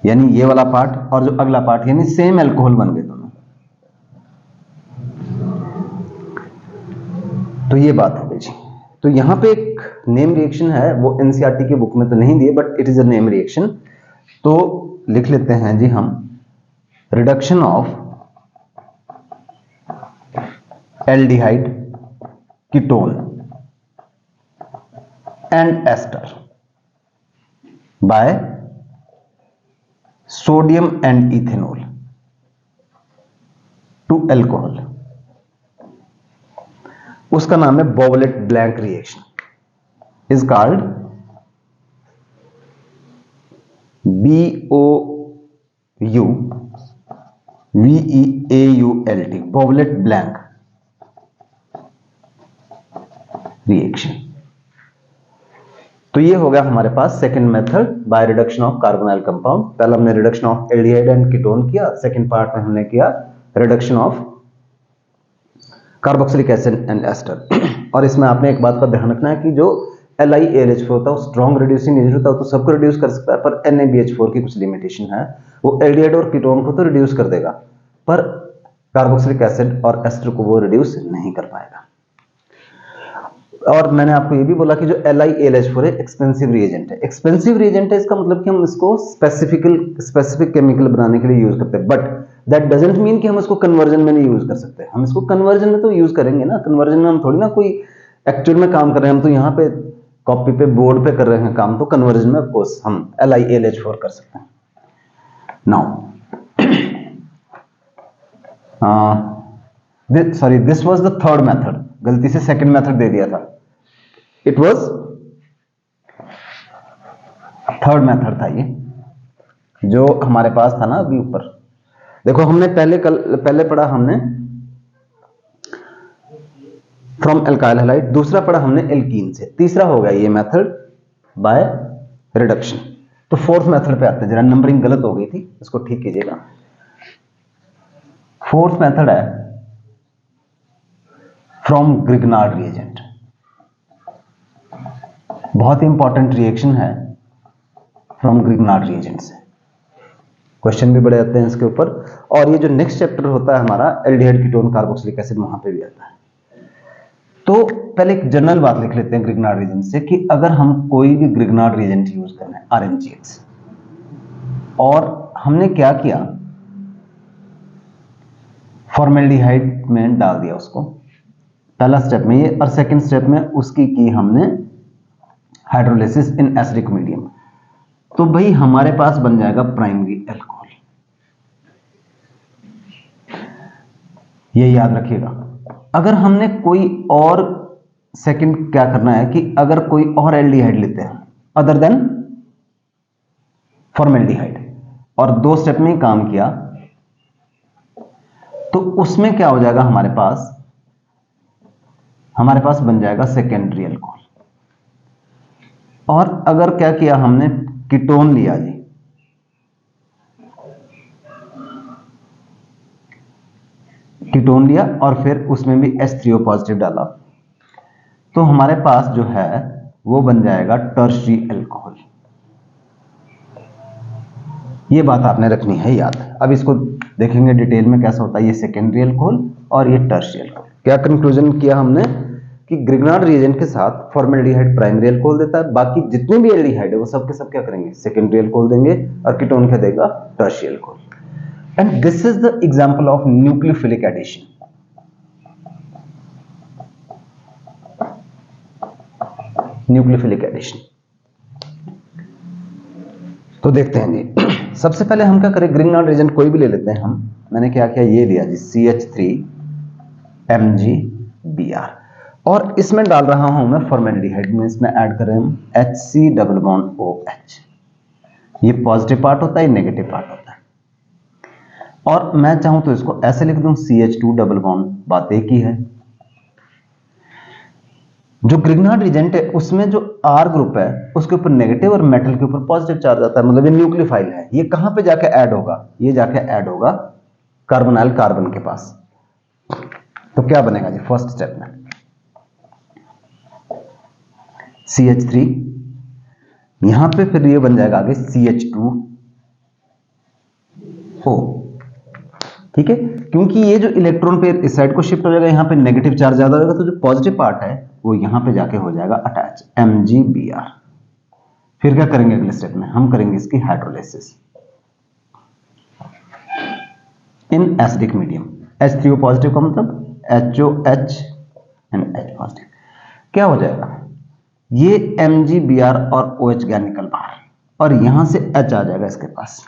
यानी ये वाला पार्ट और जो अगला पार्ट, यानी सेम अल्कोहल बन गए दोनों। तो ये बात हो गई जी। तो यहां पे एक नेम रिएक्शन है, वो एनसीईआरटी की बुक में तो नहीं दिए, but it is a name reaction. तो लिख लेते हैं जी हम, reduction of aldehyde ketone and ester by sodium and ethanol to alcohol. उसका नाम है Bouveault Blanc reaction, is called BOUVEAULT, Bouveault Blanc reaction. तो ये हो गया हमारे पास second method by reduction of carbonyl compound. पहले हमने reduction of aldehyde and ketone किया, सेकंड पार्ट में हमने किया reduction of carboxylic acid and ester. और इसमें आपने एक बात का ध्यान रखना है कि जो LiAlH4 होता है वो स्ट्रॉन्ग रिड्यूसिंग एजेंट होता है, तो सबको रिड्यूस कर सकता है, पर NaBH4 की कुछ लिमिटेशन है, वो एल्डिहाइड और कीटोन को तो रिड्यूस कर देगा, पर कार्बोक्सिलिक एसिड और एस्टर को वो रिड्यूस नहीं कर पाएगा। और मैंने आपको ये भी बोला कि जो LiAlH4 है एक्सपेंसिव रिएजेंट है। एक्सपेंसिव रिएजेंट है, इसका मतलब कि हम इसको स्पेसिफिक केमिकल बनाने के लिए यूज करते हैं, बट दैट डजंट मीन कि हम इसको कन्वर्जन में नहीं यूज कर सकते। हम इसको कन्वर्जन में तो यूज करेंगे ना, कन्वर्जन में हम थोड़ी ना कोई एक्चुअल में काम कर रहे हैं, हम तो यहाँ पे कॉपी पे बोर्ड पे कर रहे हैं काम, तो कन्वर्जन में ऑफकोर्स हम LiAlH4 कर सकते हैं। Now this was the third method, गलती से सेकंड मेथड दे दिया था, इट वाज थर्ड मेथड था ये जो हमारे पास था ना अभी ऊपर। देखो हमने पहले पढ़ा हमने फ्रॉम एल्काइल हैलाइड, दूसरा पढ़ा हमने एल्कीन से, तीसरा हो गया ये मेथड बाय रिडक्शन। तो फोर्थ मेथड पे आते हैं, जरा नंबरिंग गलत हो गई थी, इसको ठीक कीजिएगा। फोर्थ मेथड है फ्रॉम ग्रिग्नार्ड रिएजेंट, बहुत ही इंपॉर्टेंट रिएक्शन है फ्रॉम ग्रिग्नार्ड रिएजेंट से, क्वेश्चन भी बड़े आते हैं इसके ऊपर। और ये जो नेक्स्ट चैप्टर होता है हमारा एल्डिहाइड कीटोन कार्बोक्सिलिक एसिड, वहां पे भी आता है। तो पहले एक जनरल बात लिख लेते हैं ग्रिग्नार्ड रिएजेंट से, कि अगर हम कोई भी ग्रिग्नार्ड रिएजेंट यूज करना है RNGX, और हमने क्या किया, फॉर्मेल्डिहाइड में डाल दिया उसको पहला स्टेप में ये, और सेकंड स्टेप में उसकी की हमने हाइड्रोलिसिस इन एसिडिक मीडियम, तो भाई हमारे पास बन जाएगा प्राइमरी अल्कोहल। ये याद रखिएगा। अगर हमने कोई और सेकंड क्या करना है कि अगर कोई और एल्डिहाइड लेते हैं अदर देन फॉर्मेल्डिहाइड, और दो स्टेप में काम किया, तो उसमें क्या हो जाएगा, हमारे पास बन जाएगा सेकेंडरी अल्कोहल। और अगर क्या किया हमने, कीटोन लिया जी, कीटोन लिया और फिर उसमें भी H3O पॉजिटिव डाला, तो हमारे पास जो है वो बन जाएगा टर्शियरी अल्कोहल। ये बात आपने रखनी है याद। अब इसको देखेंगे डिटेल में कैसा होता है ये सेकेंडरी अल्कोहल और ये टर्शियरी अल्कोहल। क्या कंक्लूजन किया हमने कि ग्रिग्नार्ड रिएजेंट के साथ फॉर्मेल्डिहाइड प्राइमरी अल्कोहल देता है, बाकी जितने भी एल्डिहाइड है वो सब के सब क्या करेंगे, सेकेंडरी अल्कोहल देंगे, और कीटोन क्या देगा, tertiary alcohol. And this is the example of nucleophilic addition. Nucleophilic addition तो देखते हैं जी। सबसे पहले हम क्या करें, ग्रिग्नार्ड रिएजेंट कोई भी ले लेते हैं हम। मैंने क्या किया, ये लिया जी CH3 MgBr, और इसमें डाल रहा हूं मैं फॉर्मेल्डिहाइड में, इसमें ऐड कर रहे हैं HC डबल बॉन्ड OH। ये पॉजिटिव पार्ट होता है, नेगेटिव पार्ट होता है। और मैं चाहूं तो इसको ऐसे लिख दूं CH2 डबल बॉन्ड, बात एक ही है। जो ग्रिग्नार्ड रिजेंट है उसमें जो R ग्रुप है उसके ऊपर नेगेटिव और मेटल के ऊपर पॉजिटिव चार्ज आता है, मतलब ये न्यूक्लियोफाइल है। ये कहां पे जाके ऐड होगा? ये जाके ऐड होगा कार्बोनाइल कार्बन के पास। तो क्या बनेगा जी फर्स्ट स्टेप में? CH3, यहां पे फिर ये बन जाएगा आगे CH2O। ठीक है, क्योंकि ये जो इलेक्ट्रॉन पेयर इस साइड को शिफ्ट हो जाएगा, यहां पे नेगेटिव चार्ज ज्यादा होगा, तो जो पॉजिटिव पार्ट है वो यहां पे जाके हो जाएगा अटैच, MgBr। फिर क्या करेंगे अगले स्टेप में? हम करेंगे इसकी hydrolysis in acidic medium. H3O positive का मतलब HOH एंड H पॉजिटिव। क्या हो जाएगा? ये MgBr और OH गया निकल बाहर, और यहां से H आ जाएगा इसके पास।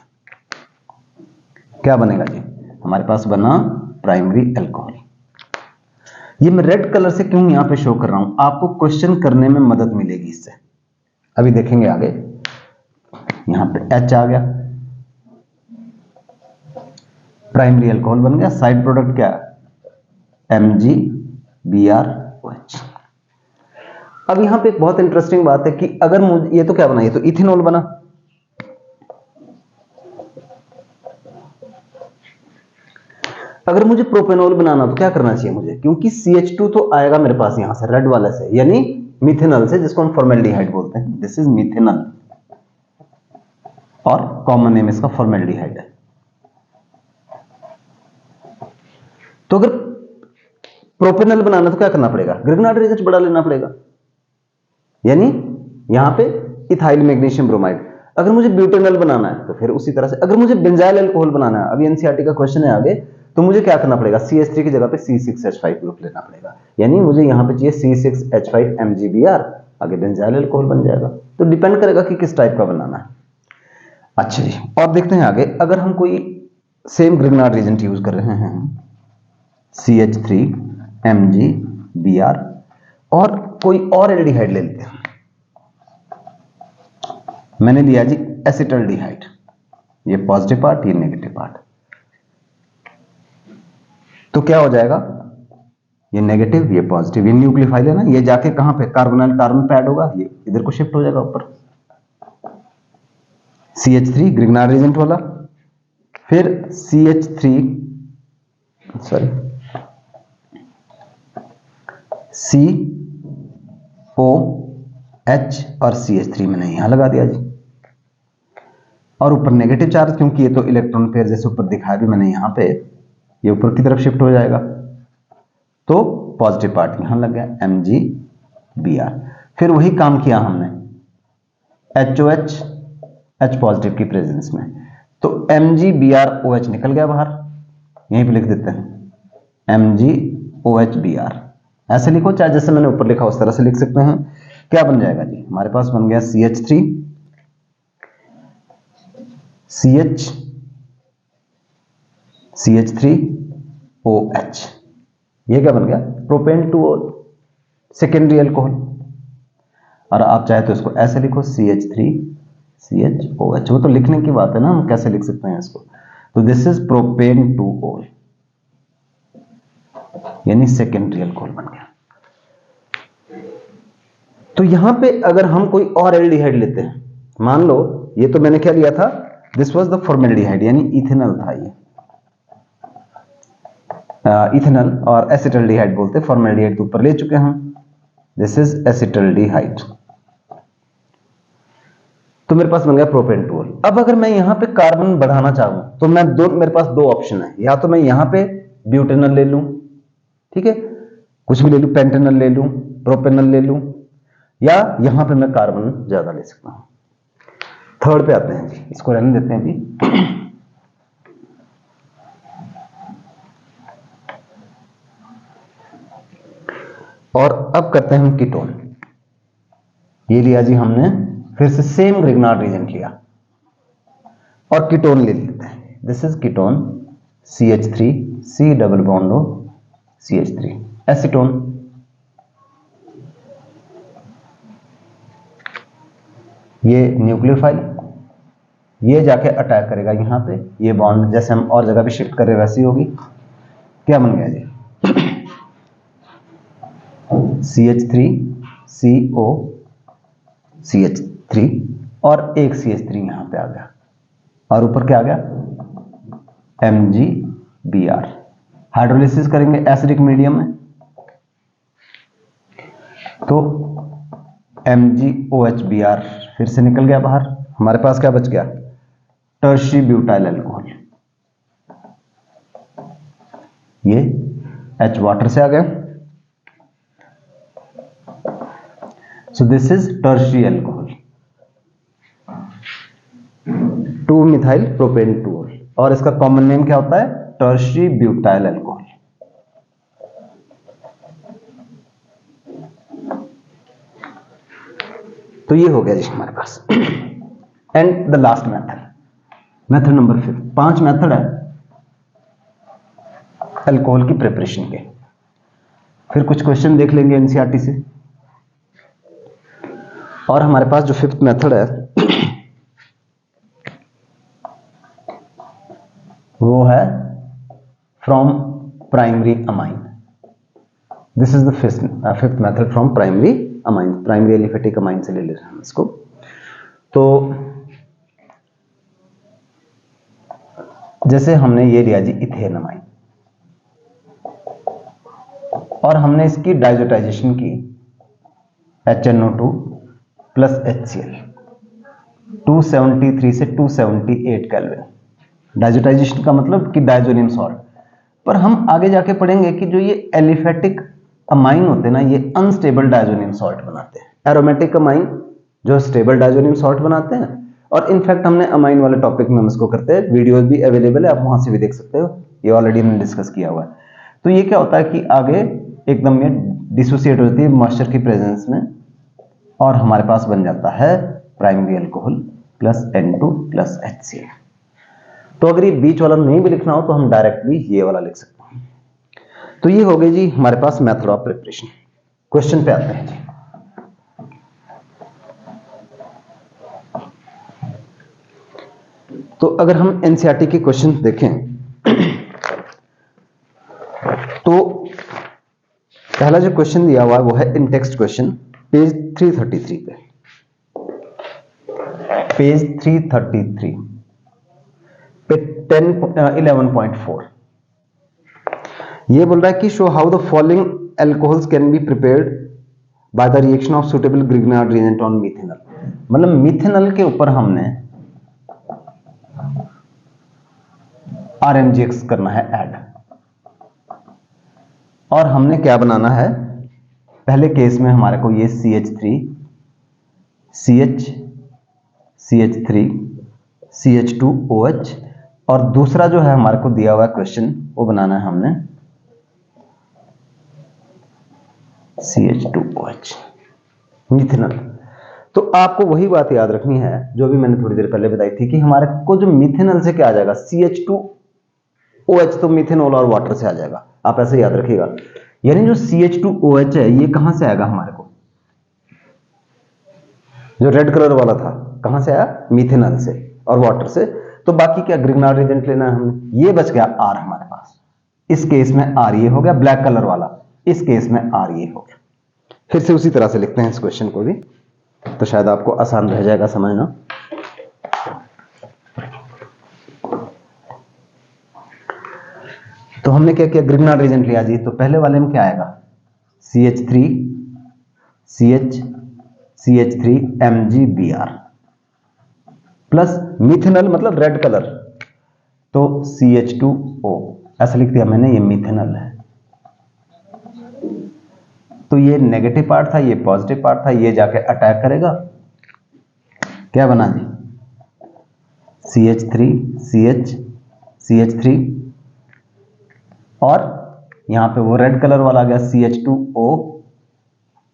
क्या बनेगा जी? हमारे पास बना प्राइमरी अल्कोहल। ये मैं रेड कलर से क्यों यहां पे शो कर रहा हूं? आपको क्वेश्चन करने में मदद मिलेगी इससे, अभी देखेंगे आगे। यहां पे H आ गया, प्राइमरी अल्कोहल बन गया। साइड प्रोडक्ट क्या है? MgBrOH। अब यहां पे एक बहुत इंटरेस्टिंग बात है कि अगर मुझे, ये तो क्या बना? ये तो इथेनॉल बना। अगर मुझे प्रोपेनॉल बनाना तो क्या करना चाहिए मुझे? क्योंकि CH2 तो आएगा मेरे पास यहां से रेड वाले से, यानी मिथेनॉल से, जिसको हम फॉर्मेल्डिहाइड बोलते हैं। दिस इज मिथेनॉल, और कॉमन नेम इसका फॉर्मेल्डिहाइड है। तो अगर प्रोपेनॉल बनाना तो क्या करना पड़ेगा? ग्रिग्नार्ड रिएजेंट बढ़ा लेना पड़ेगा, यानी यहां पे इथाइल मैग्नीशियम ब्रोमाइड। अगर मुझे ब्यूटेनॉल बनाना है तो फिर उसी तरह से। अगर मुझे बेंजाइल अल्कोहल बनाना है, अभी एनसीईआरटी का क्वेश्चन है आगे, तो मुझे क्या करना पड़ेगा? CH3 की जगह पे C6H5 ग्रुप लेना पड़ेगा, यानी मुझे यहां पे चाहिए C6H5 MgBr, आगे बेंजाइल अल्कोहल बन जाएगा। तो डिपेंड करेगा कि किस टाइप का बनाना है। अच्छा जी, और देखते हैं आगे। अगर हम कोई सेम ग्रिग्नार्ड रिएजेंट यूज कर रहे हैं, CH3 MgBr, और कोई और एल्डिहाइड ले लेते हैं। मैंने लिया जी एसिटल्डिहाइड, ये पॉजिटिव पार्ट, ये नेगेटिव पार्ट। तो क्या हो जाएगा? ये नेगेटिव, ये पॉजिटिव, ये न्यूक्लियोफाइल है ना, ये जाके कहां पे? कार्बोनाइल कार्बन पे ऐड होगा, ये इधर को शिफ्ट हो जाएगा ऊपर। CH3 ग्रिग्नार्ड रिएजेंट वाला, फिर CH3 सॉरी COH और CH3 मैंने यहां लगा दिया जी, और ऊपर नेगेटिव चार्ज, क्योंकि ये तो इलेक्ट्रॉन पेयर जैसे ऊपर दिखाया भी मैंने यहां पे, ये ऊपर की तरफ शिफ्ट हो जाएगा, तो पॉजिटिव पार्ट यहां लग गया MgBr। फिर वही काम किया हमने HOH H पॉजिटिव की प्रेजेंस में, तो MgBrOH निकल गया बाहर, यहीं पे लिख देते हैं MgOHBr। ऐसे लिखो, चाहे जैसे मैंने ऊपर लिखा उस तरह से लिख सकते हैं। क्या बन जाएगा जी? हमारे पास बन गया CH3 CH3OH। ये क्या बन गया? Propane 2 secondary alcohol. और आप चाहे तो इसको ऐसे लिखो CH3CHOH, वो तो लिखने की बात है ना, हम कैसे लिख सकते हैं इसको। तो दिस इज प्रोपेन 2 यानी सेकेंडरी अल्कोहल बन गया। तो यहां पे अगर हम कोई और एल्डिहाइड लेते हैं, मान लो ये तो मैंने क्या लिया था? दिस वाज द फॉर्मेल्डिहाइड, यानी इथेनॉल था ये। इथेनॉल और एसिटल्डिहाइड बोलते हैं, फॉर्मेल्डिहाइड तो ऊपर ले चुके हैं हम। This is acetaldehyde. तो मेरे पास बन गया प्रोपेन 2। अब अगर मैं यहां पे कार्बन बढ़ाना चाहूं तो मेरे पास दो ऑप्शन है, या तो मैं यहां पे ब्यूटेनॉल ले लूं, ठीक है, कुछ भी ले लूं, पेंटेनॉल ले लूं, प्रोपेनॉल ले लूं, या यहां पे मैं कार्बन ज्यादा ले सकता हूं। थर्ड पे आते हैं जी, इसको रहने देते हैं जी। और अब करते हैं हम कीटोन। ये लिया जी हमने, फिर से सेम ग्रिग्नार्ड रिएजेंट लिया और कीटोन ले लेते हैं। This is ketone CH3 C double bond CH3 acetone. ये न्यूक्लियोफाइल, ये जाके अटैक करेगा यहाँ पे, ये बॉन्ड जैसे हम और जगह भी शिफ्ट कर रहे हैं वैसी होगी। क्या बन गया जी? CH3 CO CH3 और एक CH3 यहां पे आ गया, और ऊपर क्या आ गया? MgBr। हाइड्रोलिसिस करेंगे एसिडिक मीडियम में तो MgOHBr फिर से निकल गया बाहर, हमारे पास क्या बच गया? Tertiary butyl alcohol. ये H वाटर से आ गया, so this is tertiary alcohol, 2-methyl propane two ol, और इसका कॉमन नेम क्या होता है? Tertiary butyl alcohol. तो ये हो गया जी हमारे पास। And the last method, method number 5। 5 method है अल्कोहल की प्रिपरेशन के। फिर कुछ क्वेश्चन देख लेंगे एनसीईआरटी से, और हमारे पास जो 5th मेथड है वो है from primary amine. This is the 5th method from primary amine, primary aliphatic amine से ले लेते हैं इसको। तो जैसे हमने ये लिया जी इथेन अमाइन, और हमने इसकी डाइजोटाइजेशन की HNO2 प्लस HCl 273 से 278 केल्विन। डाइजोटाइजेशन का मतलब कि डाइजोनियम सॉल्ट। पर हम आगे जाके पढ़ेंगे कि जो ये एलिफेटिक अमाइन होते हैं ना, ये अनस्टेबल डाइजोनियम सॉल्ट बनाते हैं। एरोमेटिक अमाइन जो स्टेबल डाइजोनियम सॉल्ट बनाते हैं, और इनफैक्ट हमने अमाइन वाले टॉपिक में हम इसको करते हैं, वीडियोस भी अवेलेबल है, आप वहां से भी देख सकते हो, ये ऑलरेडी हमने डिस्कस किया हुआ है। तो ये क्या होता है कि आगे एकदम ये डिसोसिएट होती है मॉइस्चर की प्रेजेंस में, और हमारे पास बन जाता है primary alcohol plus N2 plus HCl। तो अगर ये बीच वाला नहीं भी लिखना हो तो हम डायरेक्टली ये वाला लिख सकते हैं। तो ये हो गई जी हमारे पास मेथड ऑफ प्रिपरेशन। क्वेश्चन पे आते हैं जी। तो अगर हम एनसीईआरटी के क्वेश्चन देखें तो पहला जो क्वेश्चन दिया हुआ है वो है इन टेक्स्ट क्वेश्चन, पेज 333 पे, पेज 333 पे 11.4 ये बोल रहा है कि show how the following alcohols can be prepared by the reaction of suitable Grignard reagent on methanol. मतलब मिथेनॉल के ऊपर हमने RMGX करना है ऐड, और हमने क्या बनाना है? पहले केस में हमारे को ये CH3 CH CH3 CH2OH, और दूसरा जो है हमारे को दिया हुआ क्वेश्चन वो बनाना है हमने CH2OH मिथेनॉल। तो आपको वही बात याद रखनी है जो भी मैंने थोड़ी देर पहले बताई थी कि हमारे को जो मिथेनॉल से क्या आ जाएगा? CH2OH, तो मिथेनॉल और वाटर से आ जाएगा, आप ऐसे याद रखिएगा। यानी जो CH2OH है ये कहां से आएगा हमारे को? जो रेड कलर वाला था कहां से आया? मिथेनॉल से और वाटर से। तो बाकी क्या ग्रिग्नार्ड रिएजेंट लेना है हमने, ये बच गया R हमारे पास। इस केस में R ये हो गया ब्लैक कलर वाला, इस केस में R ये हो गया। फिर से उसी तरह से लिखते हैं इस क्वेश्चन को भी, तो शायद आपको आसान रह जाएगा समझना। तो हमने क्या किया? ग्रिग्नार्ड रिएजेंट लिया जी। तो पहले वाले में क्या आएगा? CH3 CH CH3 MgBr plus methanol मतलब रेड कलर, तो CH2O ऐसा लिख दिया मैंने, ये मिथेनॉल है। तो ये नेगेटिव पार्ट था, ये पॉजिटिव पार्ट था, ये जाके अटैक करेगा। क्या बना जी? CH3 CH CH3, और यहां पे वो रेड कलर वाला आ गया CH2O,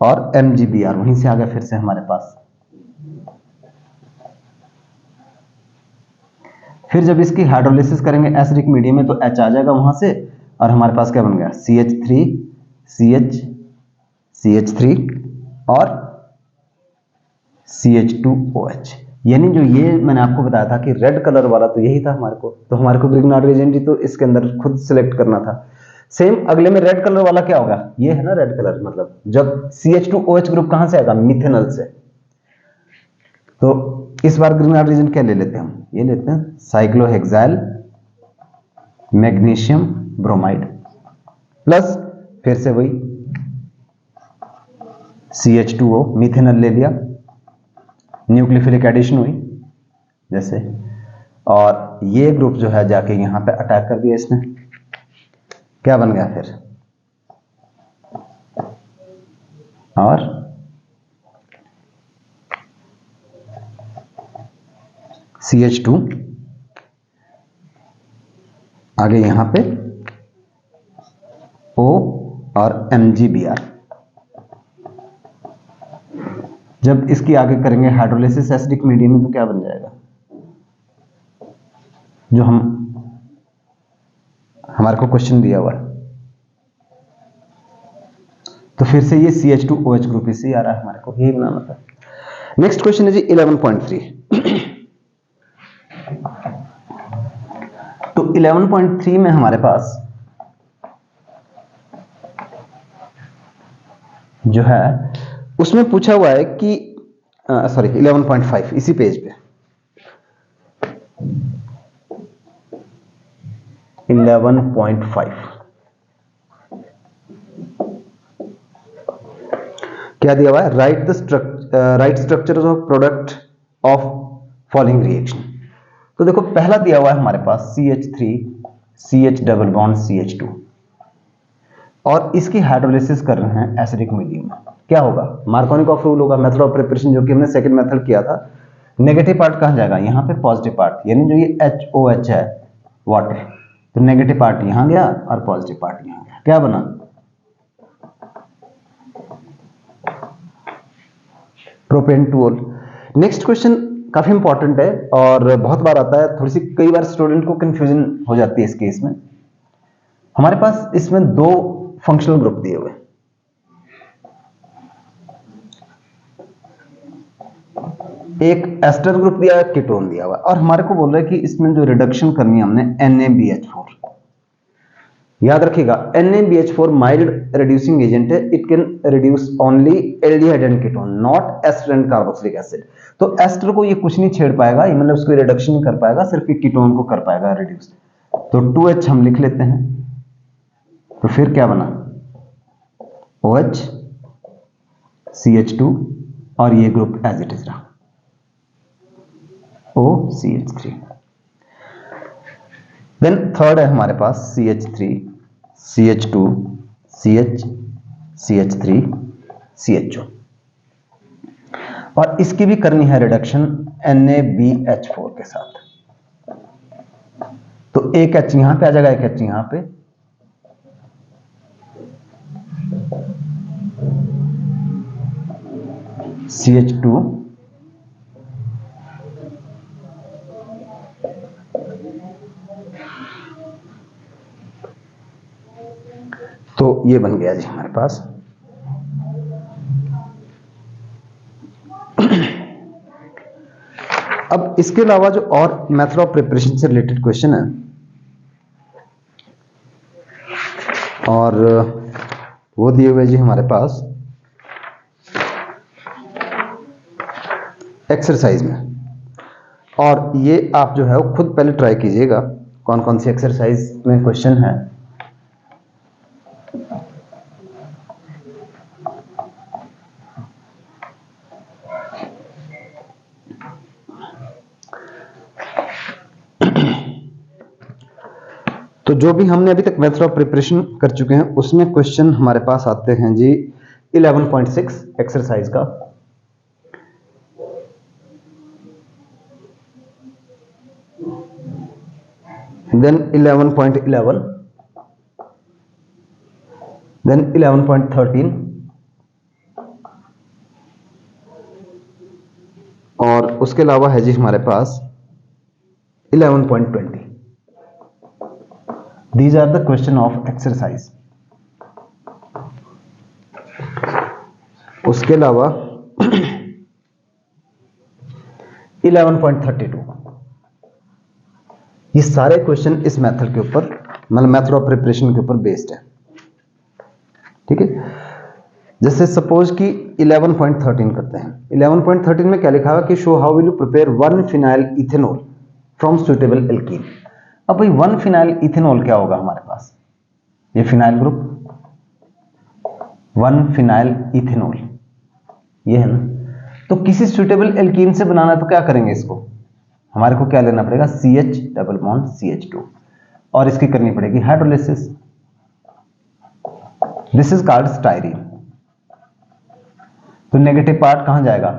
और MgBr वहीं से आ गया फिर से हमारे पास। फिर जब इसकी हाइड्रोलिसिस करेंगे एसिडिक मीडियम में तो H आ जाएगा वहां से, और हमारे पास क्या बन गया? CH3 CH CH3 और CH2OH। यानी जो ये मैंने आपको बताया था कि रेड कलर वाला तो यही था हमारे को, तो हमारे को ग्रिग्नार्ड रिएजेंट ही तो इसके अंदर खुद सिलेक्ट करना था। सेम अगले में रेड कलर वाला क्या होगा, ये है ना रेड कलर, मतलब जब CH2OH ग्रुप कहां से आएगा, मिथेनॉल से। तो इस बार ग्रिग्नार्ड रिएजेंट क्या ले लेते हैं हम, ये लेते हैं साइक्लोहेक्साइल मैग्नीशियम ब्रोमाइड प्लस फिर से वही CH2O मिथेनॉल ले लिया, न्यूक्लियोफिलिक एडिशन हुई जैसे, और ये ग्रुप जो है जाके यहां पे अटैक कर दिया इसने, क्या बन गया फिर, और CH2 आगे यहां पे O और MgBr। जब इसकी आगे करेंगे हाइड्रोलिसिस एसिडिक मीडियम में तो क्या बन जाएगा, जो हमारे को क्वेश्चन दिया हुआ है। तो फिर से ये CH2OH ग्रुप इसी आ रहा है, हमारे को यही बनाना था। नेक्स्ट क्वेश्चन है जी 11.3। तो 11.3 में हमारे पास जो है उसमें पूछा हुआ है कि सॉरी 11.5 इसी पेज पे 11.5 क्या दिया हुआ है, right structure of product of following reaction. तो देखो पहला दिया हुआ है हमारे पास CH3 CH double bond CH2 और इसकी हाइड्रोलिसिस कर रहे हैं एसिडिक मीडियम में, क्या होगा, मार्कोनिकॉफ रूल होगा, मेथड ऑफ प्रिपरेशन जो कि हमने सेकंड मेथड किया था। नेगेटिव पार्ट कहां जाएगा, यहां पे पॉजिटिव पार्ट, यानी जो ये HOH है वाटर, तो नेगेटिव पार्ट यहां गया और पॉजिटिव पार्ट यहां गया, क्या बना, प्रोपेंटोल। नेक्स्ट क्वेश्चन काफी इंपॉर्टेंट है और बहुत बार आता है, थोड़ी सी कई बार स्टूडेंट को कंफ्यूजन हो जाती है इस केस में। हमारे पास इसमें दो फंक्शनल ग्रुप दिए हुए, एक एस्टर ग्रुप दिया है, कीटोन दिया हुआ है, और हमारे को बोल रहा है कि इसमें जो रिडक्शन करनी है हमने NaBH4। याद रखिएगा NaBH4 माइल्ड रिड्यूसिंग एजेंट है, it can reduce only aldehyde and ketone, not ester and carboxylic acid. तो एस्टर को ये कुछ नहीं छेड़ पाएगा, ये मतलब उसको रिडक्शन नहीं कर पाएगा, सिर्फ ये कीटोन को कर पाएगा रिड्यूस। तो 2H हम लिख लेते हैं, तो फिर क्या बना, OH CH2 और ये ग्रुप एज इट इज रहा, OCH3। देन थर्ड है हमारे पास CH3 CH2 CH CH3 CHO, और इसकी भी करनी है रिडक्शन NaBH4 के साथ। तो एक H यहां पे आ जाएगा, एक H यहां पे, CH2 तो ये बन गया जी हमारे पास। अब इसके अलावा जो और मेथड ऑफ प्रिपरेशन से रिलेटेड क्वेश्चन है और वो दिए हुए जी हमारे पास एक्सरसाइज में, और ये आप जो है वो खुद पहले ट्राई कीजिएगा कौन कौन सी एक्सरसाइज में क्वेश्चन है। तो जो भी हमने अभी तक मेथड ऑफ प्रिपरेशन कर चुके हैं उसमें क्वेश्चन हमारे पास आते हैं जी 11.6 एक्सरसाइज का। देन 11.11, देन 11.13 और उसके अलावा है जी हमारे पास 11.20। These are the question of exercise। उसके अलावा 11.32। ये सारे क्वेश्चन इस मेथड के ऊपर, मतलब मेथड ऑफ प्रिपरेशन के ऊपर बेस्ड है। ठीक है, जैसे सपोज कि 11.13 करते हैं। 11.13 में क्या लिखा हुआ कि show how will you prepare 1 phenyl ethanol from suitable alkene. अब भाई 1 फिनाइल इथेनॉल क्या होगा हमारे पास, ये फिनाइल ग्रुप 1 फिनाइल इथेनॉल ये है ना। तो किसी सुटेबल एल्कीन से बनाना तो क्या करेंगे, इसको हमारे को क्या लेना पड़ेगा, CH डबल बॉन्ड CH2 और इसकी करनी पड़ेगी hydrolysis. This is called styrene. तो नेगेटिव पार्ट कहां जाएगा,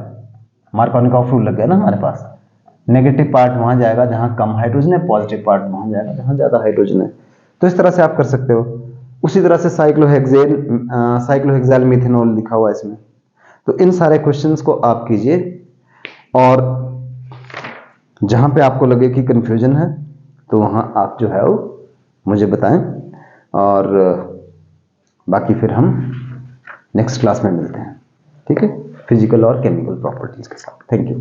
मार्कोनिकॉफ रूल लग गया ना हमारे पास, नेगेटिव पार्ट वहां जाएगा जहां कम हाइड्रोजन है, पॉजिटिव पार्ट वहां जाएगा जहां ज्यादा हाइड्रोजन है। तो इस तरह से आप कर सकते हो। उसी तरह से साइक्लोहेक्सेल मिथेनॉल लिखा हुआ है इसमें। तो इन सारे क्वेश्चंस को आप कीजिए और जहां पे आपको लगे कि कंफ्यूजन है तो वहां आप जो है वो मुझे बताएं, और बाकी फिर हम नेक्स्ट क्लास में मिलते हैं। ठीक है, फिजिकल और केमिकल प्रॉपर्टीज के साथ। Thank you.